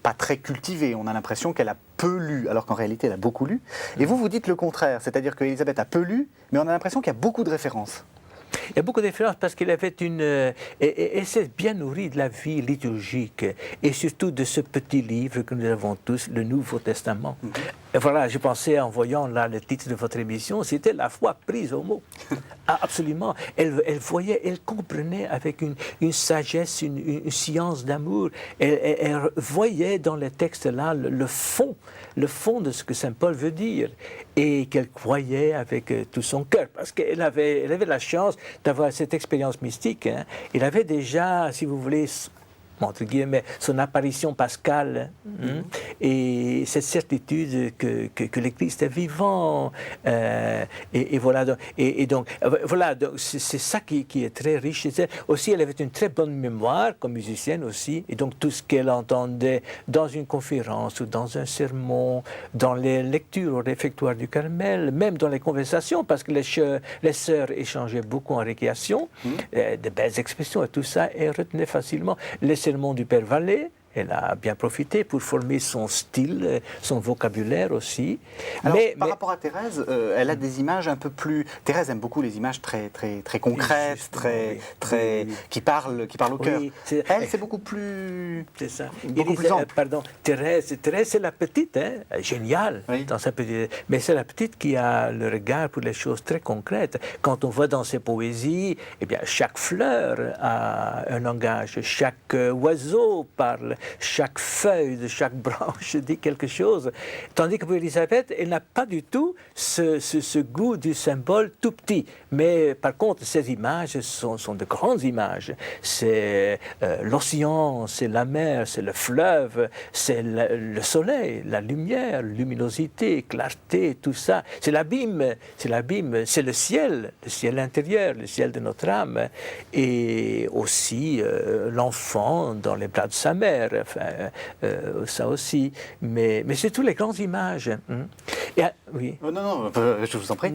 pas très cultivé. On a l'impression qu'elle a peu lu, alors qu'en réalité elle a beaucoup lu. Et vous dites le contraire, c'est-à-dire qu'Élisabeth a peu lu, mais on a l'impression qu'il y a beaucoup de références. Il y a beaucoup de différences parce qu'elle avait elle s'est bien nourrie de la vie liturgique et surtout de ce petit livre que nous avons tous, le Nouveau Testament. Et voilà, je pensais en voyant là le titre de votre émission, c'était La foi prise au mot. Absolument. Elle voyait, elle comprenait avec une sagesse, une science d'amour. Elle voyait dans les textes là le fond de ce que Saint Paul veut dire et qu'elle croyait avec tout son cœur parce qu'elle avait la chance d'avoir cette expérience mystique. Hein. Elle avait déjà, si vous voulez, entre guillemets, son apparition pascale et cette certitude que le Christ est vivant. Et voilà. Donc, c'est ça qui est très riche. Aussi, elle avait une très bonne mémoire comme musicienne aussi. Et donc, tout ce qu'elle entendait dans une conférence ou dans un sermon, dans les lectures au réfectoire du Carmel, même dans les conversations, parce que les sœurs échangeaient beaucoup en récréation, de belles expressions et tout ça, elle retenait facilement. Les sermons du Père Vallée. Elle a bien profité pour former son style, son vocabulaire aussi. Alors, par rapport à Thérèse, elle a des images un peu plus... Thérèse aime beaucoup les images très concrètes, qui parlent au cœur. Elle, c'est beaucoup plus... C'est ça. Beaucoup plus ample. Pardon, Thérèse, c'est la petite, géniale, dans sa petite... Mais c'est la petite qui a le regard pour les choses très concrètes. Quand on voit dans ses poésies, eh bien, chaque fleur a un langage, chaque oiseau parle, chaque feuille de chaque branche dit quelque chose. Tandis que pour Élisabeth, elle n'a pas du tout ce goût du symbole tout petit. Mais par contre, ces images sont de grandes images. C'est l'océan, c'est la mer, c'est le fleuve, c'est le soleil, la lumière, luminosité, clarté, tout ça. C'est l'abîme, c'est le ciel intérieur, le ciel de notre âme. Et aussi l'enfant dans les bras de sa mère. Enfin, ça aussi. Mais c'est toutes les grandes images. Oui. Non, je vous en prie.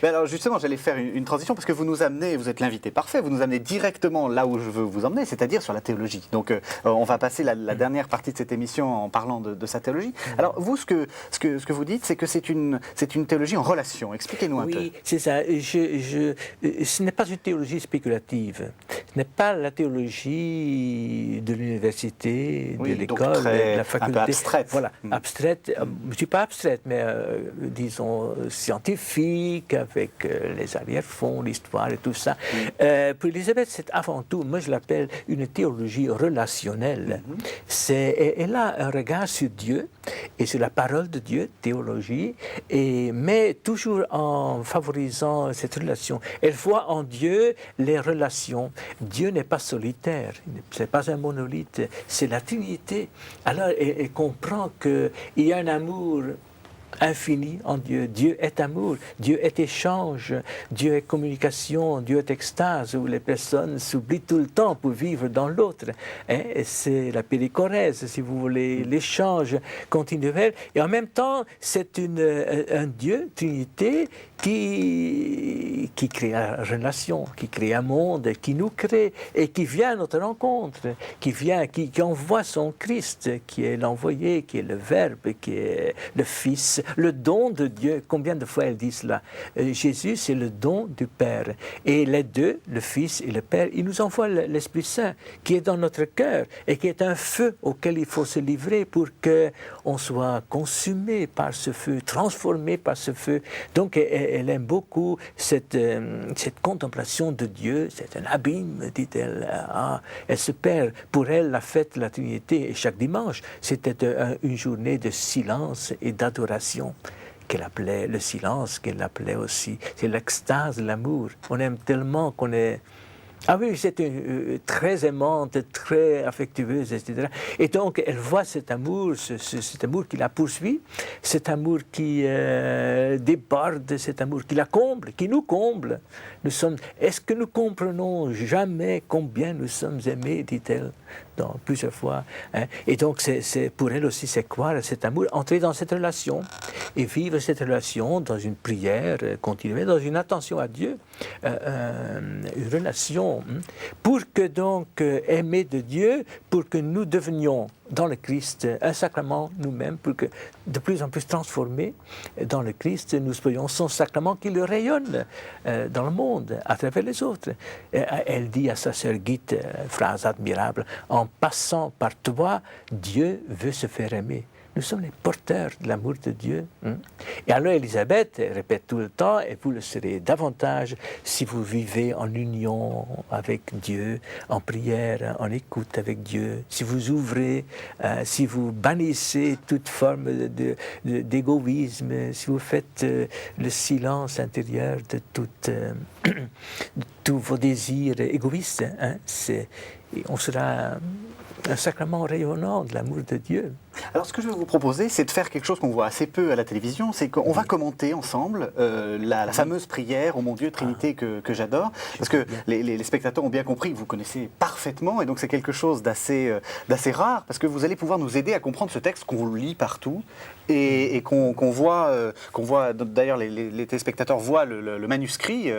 Mais alors justement, j'allais faire une transition parce que vous nous amenez, vous êtes l'invité parfait, vous nous amenez directement là où je veux vous emmener, c'est-à-dire sur la théologie. Donc on va passer la dernière partie de cette émission en parlant de sa théologie. Alors vous, ce que vous dites, c'est que c'est une théologie en relation. Expliquez-nous un peu. Oui, c'est ça. Ce n'est pas une théologie spéculative. Ce n'est pas la théologie de l'université, de l'école, de la faculté. Un peu abstraite. Voilà, abstraite. Je ne dis pas abstraite, mais disons scientifique, avec les arrière-fonds, l'histoire et tout ça. Pour Élisabeth, c'est avant tout, moi je l'appelle une théologie relationnelle. Elle a un regard sur Dieu et sur la parole de Dieu, théologie, mais toujours en favorisant cette relation. Elle voit en Dieu les relations. Dieu n'est pas solitaire, ce n'est pas un monolithe, c'est la Trinité. Alors elle comprend qu'il y a un amour infini en Dieu. Dieu est amour, Dieu est échange, Dieu est communication, Dieu est extase, où les personnes s'oublient tout le temps pour vivre dans l'autre. C'est la périchorèse, si vous voulez, l'échange continuel. Et en même temps, c'est un Dieu, Trinité, qui crée une relation, qui crée un monde, qui nous crée et qui vient à notre rencontre, qui envoie son Christ, qui est l'envoyé, qui est le Verbe, qui est le Fils, le don de Dieu. Combien de fois elle dit cela? Jésus, c'est le don du Père. Et les deux, le Fils et le Père, ils nous envoient l'Esprit Saint qui est dans notre cœur et qui est un feu auquel il faut se livrer pour qu'on soit consumé par ce feu, transformé par ce feu. Donc, elle aime beaucoup cette contemplation de Dieu. C'est un abîme, dit-elle. Elle se perd. Pour elle, la fête de la Trinité, et chaque dimanche, c'était une journée de silence et d'adoration qu'elle appelait le silence, qu'elle appelait aussi. C'est l'extase, l'amour. On aime tellement qu'on est... Ah oui, c'est très aimante, très affectueuse, etc. Et donc, elle voit cet amour qui la poursuit, cet amour qui déborde, cet amour qui la comble, qui nous comble. Est-ce que nous comprenons jamais combien nous sommes aimés, dit-elle, plusieurs fois. Et donc, pour elle aussi, c'est croire à cet amour, entrer dans cette relation et vivre cette relation dans une prière continuelle, dans une attention à Dieu, une relation pour que donc, aimer de Dieu, pour que nous devenions dans le Christ un sacrement nous-mêmes, pour que de plus en plus transformés dans le Christ, nous soyons son sacrement qui le rayonne dans le monde, à travers les autres. Elle dit à sa sœur Guite, phrase admirable, en passant par toi, Dieu veut se faire aimer. Nous sommes les porteurs de l'amour de Dieu. Et alors Élisabeth répète tout le temps, et vous le serez davantage si vous vivez en union avec Dieu, en prière, en écoute avec Dieu, si vous ouvrez, si vous bannissez toute forme d'égoïsme, si vous faites le silence intérieur de tous vos désirs égoïstes. On sera un sacrement rayonnant de l'amour de Dieu. Alors, ce que je vais vous proposer, c'est de faire quelque chose qu'on voit assez peu à la télévision, c'est qu'on va commenter ensemble la fameuse prière « Ô mon Dieu, Trinité » que j'adore, parce que les spectateurs ont bien compris que vous connaissez parfaitement, et donc c'est quelque chose d'assez rare, parce que vous allez pouvoir nous aider à comprendre ce texte qu'on lit partout, et qu'on voit, d'ailleurs les téléspectateurs voient le manuscrit.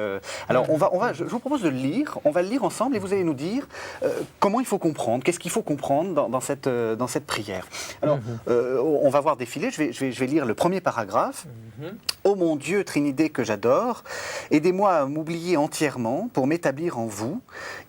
Alors, je vous propose de le lire, on va le lire ensemble, et vous allez nous dire comment il faut comprendre, qu'est-ce qu'il faut comprendre dans cette prière. Alors, on va voir défiler, je vais lire le premier paragraphe. Ô mon Dieu, Trinité que j'adore, aidez-moi à m'oublier entièrement pour m'établir en vous,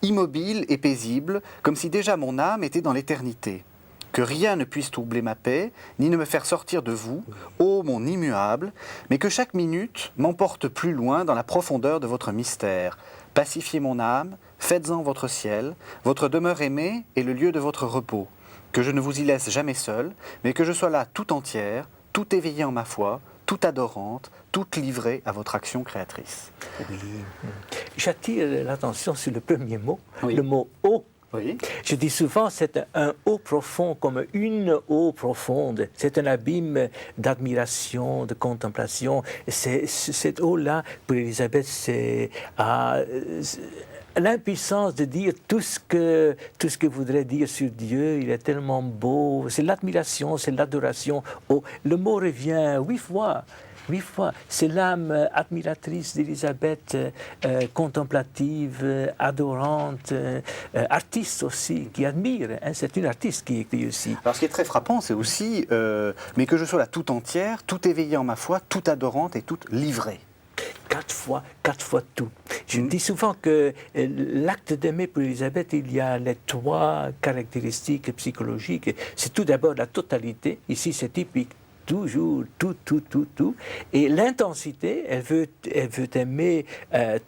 immobile et paisible, comme si déjà mon âme était dans l'éternité. Que rien ne puisse troubler ma paix, ni ne me faire sortir de vous, ô mon immuable, mais que chaque minute m'emporte plus loin dans la profondeur de votre mystère. Pacifiez mon âme, faites-en votre ciel, votre demeure aimée et le lieu de votre repos. Que je ne vous y laisse jamais seul, mais que je sois là tout entière, tout éveillée en ma foi, tout adorante, toute livrée à votre action créatrice. Oui. J'attire l'attention sur le premier mot, Oui. le mot « ô ». Oui. Je dis souvent, c'est un eau profond, comme une eau profonde. C'est un abîme d'admiration, de contemplation. Cette eau-là, pour Élisabeth, c'est l'impuissance de dire tout ce que voudrait dire sur Dieu. Il est tellement beau. C'est l'admiration, c'est l'adoration. Oh, le mot revient 8 fois. 8 fois. C'est l'âme admiratrice d'Élisabeth, contemplative, adorante, artiste aussi, qui admire. Hein, c'est une artiste qui écrit aussi. Alors, ce qui est très frappant, c'est aussi mais que je sois là tout entière, tout éveillée en ma foi, tout adorante et toute livrée. 4 fois tout. Je dis souvent que l'acte d'aimer pour Élisabeth, il y a les 3 caractéristiques psychologiques. C'est tout d'abord la totalité. Ici, c'est typique. Toujours, tout. Et l'intensité, elle veut aimer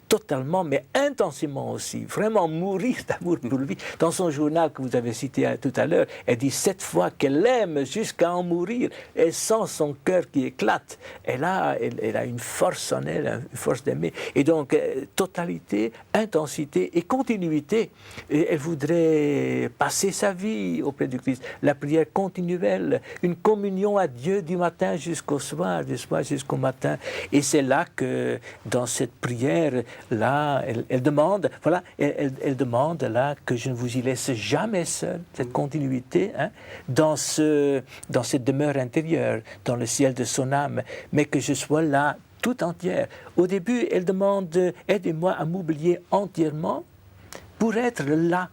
totalement, mais intensément aussi. Vraiment mourir d'amour pour lui. Dans son journal que vous avez cité tout à l'heure, elle dit 7 fois qu'elle l'aime jusqu'à en mourir. Elle sent son cœur qui éclate. Elle a une force en elle, une force d'aimer. Et donc, totalité, intensité et continuité. Et elle voudrait passer sa vie auprès du Christ. La prière continuelle, une communion à Dieu du matin jusqu'au soir, du soir jusqu'au matin. Et c'est là que, dans cette prière-là, elle demande, voilà, elle demande là que je ne vous y laisse jamais seul, cette continuité, hein, dans cette demeure intérieure, dans le ciel de son âme, mais que je sois là tout entière. Au début, elle demande, aidez-moi à m'oublier entièrement pour être là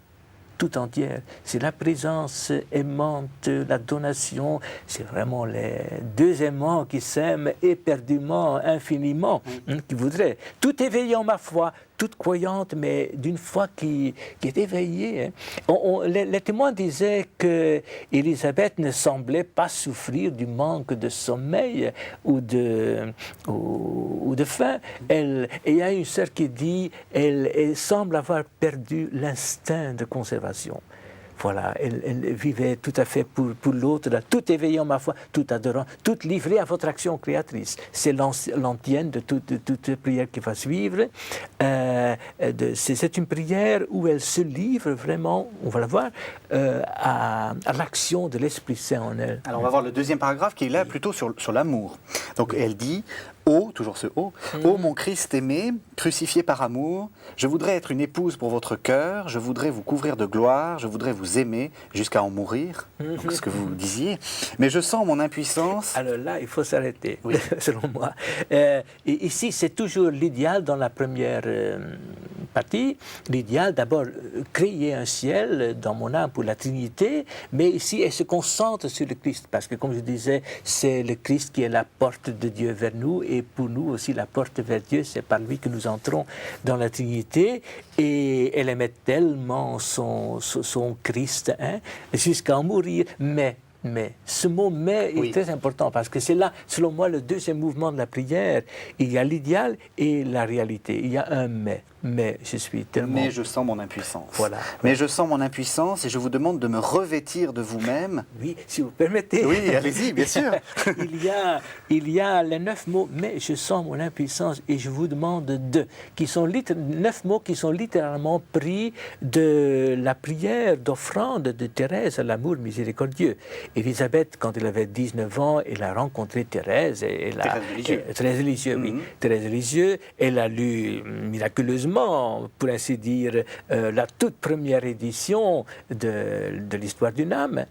tout entière. C'est la présence aimante, la donation. C'est vraiment les 2 aimants qui s'aiment éperdument, infiniment, qui voudraient. Tout éveillé en ma foi, toute croyante, mais d'une foi qui est éveillée. Les témoins disaient qu'Élisabeth ne semblait pas souffrir du manque de sommeil ou de faim. Et il y a une sœur qui dit elle semble avoir perdu l'instinct de conservation. Voilà, elle vivait tout à fait pour l'autre, tout éveillée en ma foi, tout adorant, tout livrée à votre action créatrice. C'est l'antienne de toute prière qui va suivre. C'est une prière où elle se livre vraiment, on va la voir, à l'action de l'Esprit Saint en elle. Alors, on va voir le deuxième paragraphe qui est là plutôt sur l'amour. Donc, elle dit... Ô, toujours ce ô, ô mon Christ aimé, crucifié par amour, je voudrais être une épouse pour votre cœur, je voudrais vous couvrir de gloire, je voudrais vous aimer jusqu'à en mourir, donc ce que vous disiez, mais je sens mon impuissance. Alors là, il faut s'arrêter, oui. Selon moi. Et ici, c'est toujours l'idéal dans la première partie. L'idéal, d'abord, créer un ciel dans mon âme pour la Trinité, mais ici, elle se concentre sur le Christ, parce que, comme je disais, c'est le Christ qui est la porte de Dieu vers nous, et pour nous aussi, la porte vers Dieu, c'est par lui que nous entrons dans la Trinité. Et elle aimait tellement son Christ, hein, jusqu'à en mourir. Mais ce mot « mais » est très important, parce que c'est là, selon moi, le deuxième mouvement de la prière. Il y a l'idéal et la réalité. Il y a un « mais ». mais je suis tellement... Mais je sens mon impuissance. Voilà. Mais je sens mon impuissance et je vous demande de me revêtir de vous-même. Oui, si vous permettez. Oui, allez-y, bien sûr. il y a les 9 mots, mais je sens mon impuissance et je vous demande de, qui sont 9 mots qui sont littéralement pris de la prière d'offrande de Thérèse à l'amour miséricordieux. Élisabeth, quand elle avait 19 ans, elle a rencontré Thérèse. Thérèse de Lisieux, oui. Thérèse de Lisieux, elle a lu miraculeusement, pour ainsi dire, la toute première édition de l'histoire d'une âme.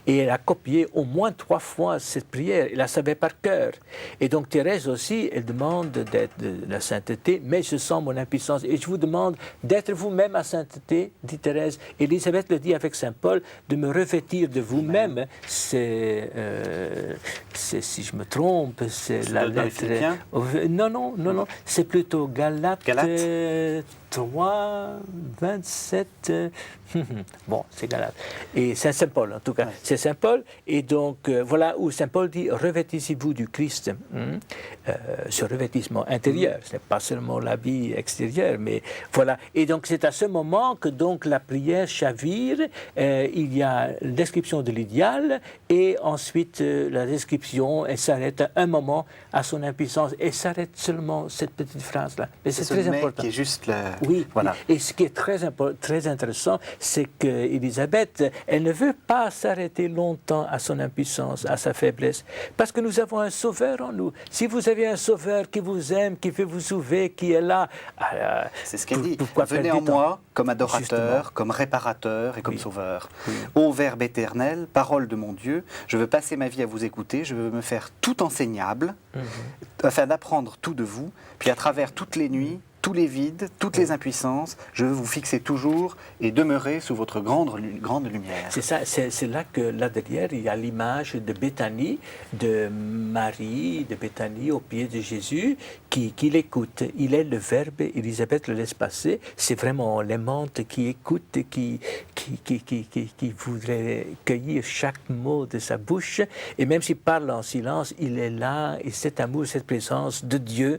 Et elle a copié au moins 3 fois cette prière. Elle la savait par cœur. Et donc Thérèse aussi, elle demande d'être de la sainteté, mais je sens mon impuissance. Et je vous demande d'être vous-même à sainteté, dit Thérèse. Élisabeth le dit avec saint Paul, de me revêtir de vous-même. C'est, si je me trompe, c'est la lettre... Non, c'est plutôt Galates. 3, 27... Bon, c'est Galate. Et c'est Saint Paul, en tout cas. Ouais. C'est Saint Paul. Et donc, voilà où Saint Paul dit « Revêtissez-vous du Christ ». Ce revêtissement intérieur, ce n'est pas seulement l'habit extérieur, mais voilà. Et donc, c'est à ce moment que donc la prière chavire. Il y a la description de l'idéal et ensuite la description, elle s'arrête à un moment à son impuissance et s'arrête seulement cette petite phrase-là. Mais c'est très important. Qui est juste là. Oui, voilà. Et ce qui est très intéressant, c'est qu'Élisabeth, elle ne veut pas s'arrêter longtemps à son impuissance, à sa faiblesse, parce que nous avons un sauveur en nous. Si vous avez un sauveur qui vous aime, qui veut vous sauver, qui est là... c'est ce qu'elle dit. Venez en moi comme adorateur, justement, comme réparateur et comme sauveur. Oui. Ô Verbe éternel, parole de mon Dieu, je veux passer ma vie à vous écouter, je veux me faire tout enseignable, afin d'apprendre tout de vous, puis à travers toutes les nuits, tous les vides, toutes les impuissances, je veux vous fixer toujours et demeurer sous votre grande lumière. C'est ça, c'est là que là derrière, il y a l'image de Béthanie, de Marie, de Béthanie au pied de Jésus, qui l'écoute. Il est le Verbe, Élisabeth le laisse passer. C'est vraiment l'aimante qui écoute, qui voudrait cueillir chaque mot de sa bouche. Et même s'il parle en silence, il est là, et cet amour, cette présence de Dieu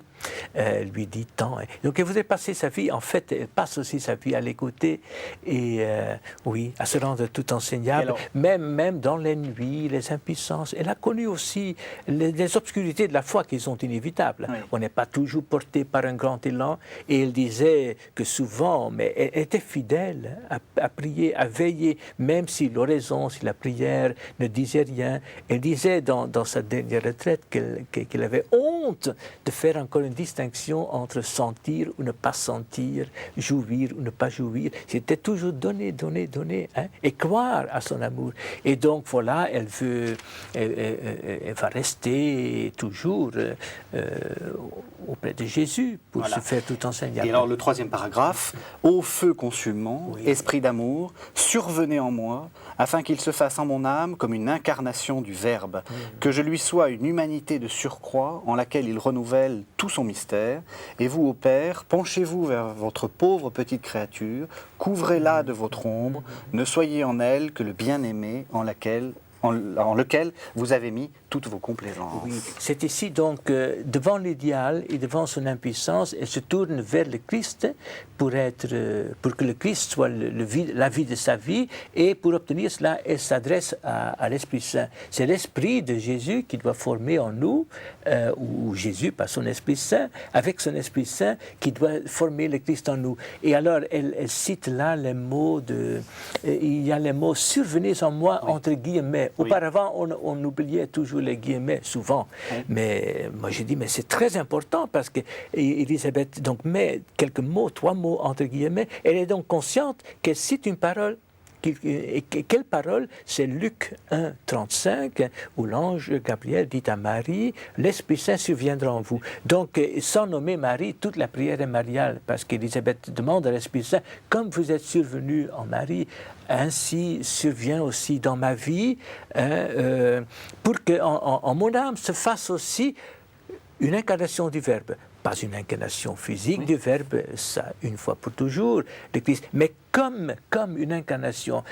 lui dit tant. Donc elle voudrait passer sa vie, en fait, elle passe aussi sa vie à l'écouter et oui, à se rendre tout enseignable, même dans les nuits, les impuissances. Elle a connu aussi les obscurités de la foi qui sont inévitables. Oui. On n'est pas toujours porté par un grand élan et elle disait que souvent, mais elle était fidèle à prier, à veiller, même si l'oraison, si la prière ne disait rien. Elle disait dans sa dernière retraite qu'elle avait honte de faire encore une distinction entre sentir ou ne pas sentir, jouir ou ne pas jouir. C'était toujours donner, hein, et croire à son amour. Et donc voilà, elle va rester toujours auprès de Jésus pour se faire tout enseigner. Et alors le 3e paragraphe, ô feu consumant, esprit d'amour, survenez en moi, afin qu'il se fasse en mon âme comme une incarnation du Verbe, que je lui sois une humanité de surcroît en laquelle il renouvelle tout son mystère. Et vous, ô Père, penchez-vous vers votre pauvre petite créature, couvrez-la de votre ombre, ne soyez en elle que le bien-aimé en lequel vous avez mis toutes vos complaisances. Oui, c'est ici donc, devant l'idéal et devant son impuissance, elle se tourne vers le Christ pour que le Christ soit la vie de sa vie, et pour obtenir cela, elle s'adresse à l'Esprit Saint. C'est l'Esprit de Jésus qui doit former en nous, ou Jésus par son Esprit Saint, avec son Esprit Saint, qui doit former le Christ en nous. Et alors, elle cite là les mots il y a les mots « survenez en moi » entre guillemets. Auparavant, on oubliait toujours les guillemets, souvent. Mais moi, j'ai dit, mais c'est très important parce que Élisabeth donc, met quelques mots, 3 mots entre guillemets. Elle est donc consciente qu'elle cite une parole. Et quelle parole? C'est Luc 1, 35, où l'ange Gabriel dit à Marie, l'Esprit Saint surviendra en vous. Donc, sans nommer Marie, toute la prière est mariale, parce qu'Élisabeth demande à l'Esprit Saint, comme vous êtes survenu en Marie, ainsi survient aussi dans ma vie, pour que en mon âme se fasse aussi une incarnation du Verbe. Pas une incarnation physique du Verbe, ça, une fois pour toujours, le Christ. Mais comme une incarnation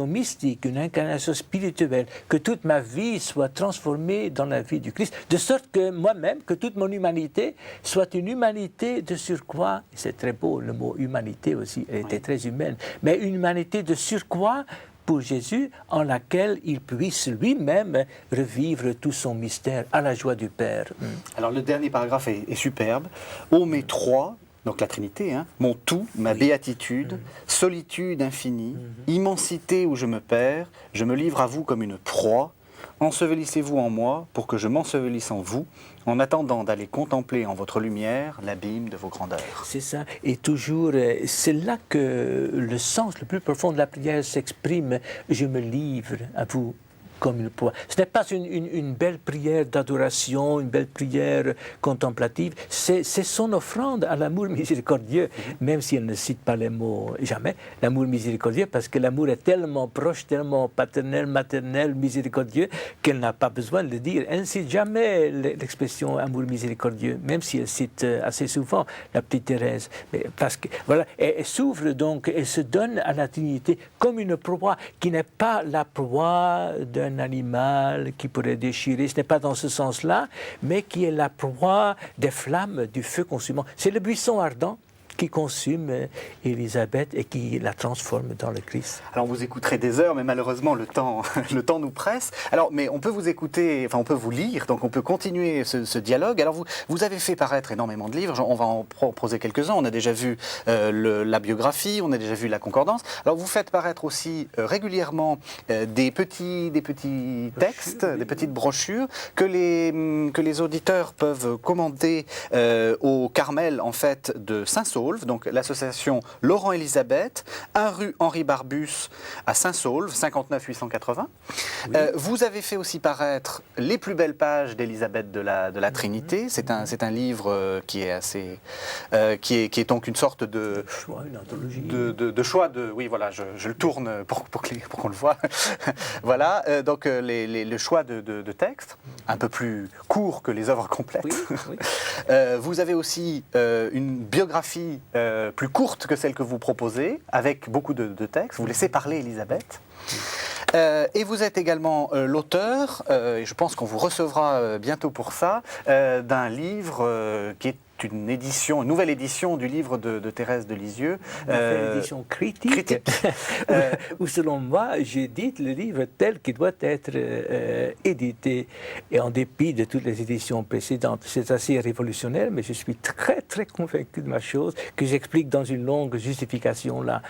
mystique, une incarnation spirituelle, que toute ma vie soit transformée dans la vie du Christ, de sorte que moi-même, que toute mon humanité soit une humanité de surcroît. C'est très beau, le mot humanité aussi, elle était très humaine, mais une humanité de surcroît pour Jésus, en laquelle il puisse lui-même revivre tout son mystère à la joie du Père. Alors le dernier paragraphe est superbe. Ô mes trois, donc la Trinité, mon tout, ma béatitude, solitude infinie, immensité où je me perds, je me livre à vous comme une proie. Ensevelissez-vous en moi pour que je m'ensevelisse en vous, en attendant d'aller contempler en votre lumière l'abîme de vos grandeurs. C'est ça. Et toujours, c'est là que le sens le plus profond de la prière s'exprime. Je me livre à vous comme une proie. Ce n'est pas une belle prière d'adoration, une belle prière contemplative. C'est son offrande à l'amour miséricordieux, même si elle ne cite pas les mots jamais, l'amour miséricordieux, parce que l'amour est tellement proche, tellement paternel, maternel, miséricordieux, qu'elle n'a pas besoin de le dire. Elle ne cite jamais l'expression amour miséricordieux, même si elle cite assez souvent la petite Thérèse. Mais parce que, voilà, elle s'ouvre donc, elle se donne à la Trinité comme une proie qui n'est pas la proie d'un animal qui pourrait déchirer, ce n'est pas dans ce sens-là, mais qui est la proie des flammes du feu consumant. C'est le buisson ardent qui consume Élisabeth et qui la transforme dans le Christ. Alors vous écouterez des heures, mais malheureusement le temps nous presse. Alors, mais on peut vous écouter, enfin on peut vous lire, donc on peut continuer ce dialogue. Alors vous avez fait paraître énormément de livres, on va en proposer quelques-uns. On a déjà vu la biographie, on a déjà vu la concordance. Alors vous faites paraître aussi régulièrement des petits textes, des petites brochures que les auditeurs peuvent commander au Carmel en fait de Saint-Saulve. Donc l'association Laurent-Élisabeth, 1 rue Henri Barbus à Saint-Saulve, 59 880. Oui. Vous avez fait aussi paraître les plus belles pages d'Élisabeth de la Trinité. C'est un livre qui est assez, qui est donc une sorte de choix, une anthologie. De choix de, oui voilà, je le tourne pour qu'on le voit. Voilà, donc le choix de textes, un peu plus court que les œuvres complètes. Oui, oui. Vous avez aussi une biographie plus courte que celle que vous proposez, avec beaucoup de textes. Vous laissez parler Élisabeth. Et vous êtes également l'auteur, et je pense qu'on vous recevra bientôt pour ça, d'un livre qui est une nouvelle édition du livre de Thérèse de Lisieux. Une nouvelle édition critique. Où selon moi, j'édite le livre tel qu'il doit être édité. Et en dépit de toutes les éditions précédentes, c'est assez révolutionnaire, mais je suis très très convaincu de ma chose, que j'explique dans une longue justification là.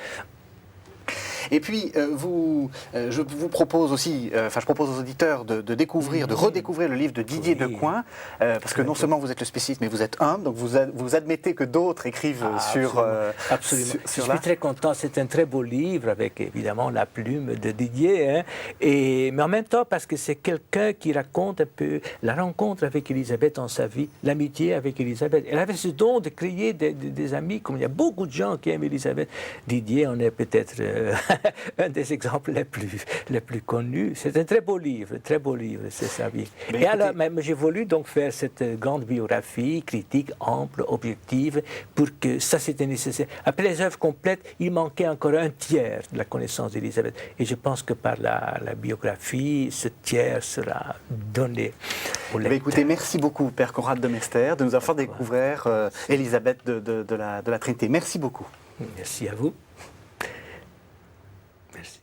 Et puis, je vous propose aussi, je propose aux auditeurs de découvrir, de redécouvrir le livre de Didier Decoing, parce que non seulement vous êtes le spécialiste, mais vous êtes humble, donc vous admettez que d'autres écrivent sur... Absolument. Sur je suis très content, c'est un très beau livre, avec évidemment la plume de Didier, mais en même temps, parce que c'est quelqu'un qui raconte un peu la rencontre avec Élisabeth en sa vie, l'amitié avec Élisabeth. Elle avait ce don de créer des amis, comme il y a beaucoup de gens qui aiment Élisabeth. Didier en est peut-être... un des exemples les plus connus. C'est un très beau livre, c'est sa vie. Mais et écoutez... alors, j'ai voulu donc faire cette grande biographie, critique, ample, objective, pour que ça c'était nécessaire. Après les œuvres complètes, il manquait encore un tiers de la connaissance d'Élisabeth. Et je pense que par la biographie, ce tiers sera donné au lecteur. Écoutez, merci beaucoup, Père Conrad de Mester, de nous avoir fait découvrir Élisabeth de la Trinité. Merci beaucoup. Merci à vous. Merci.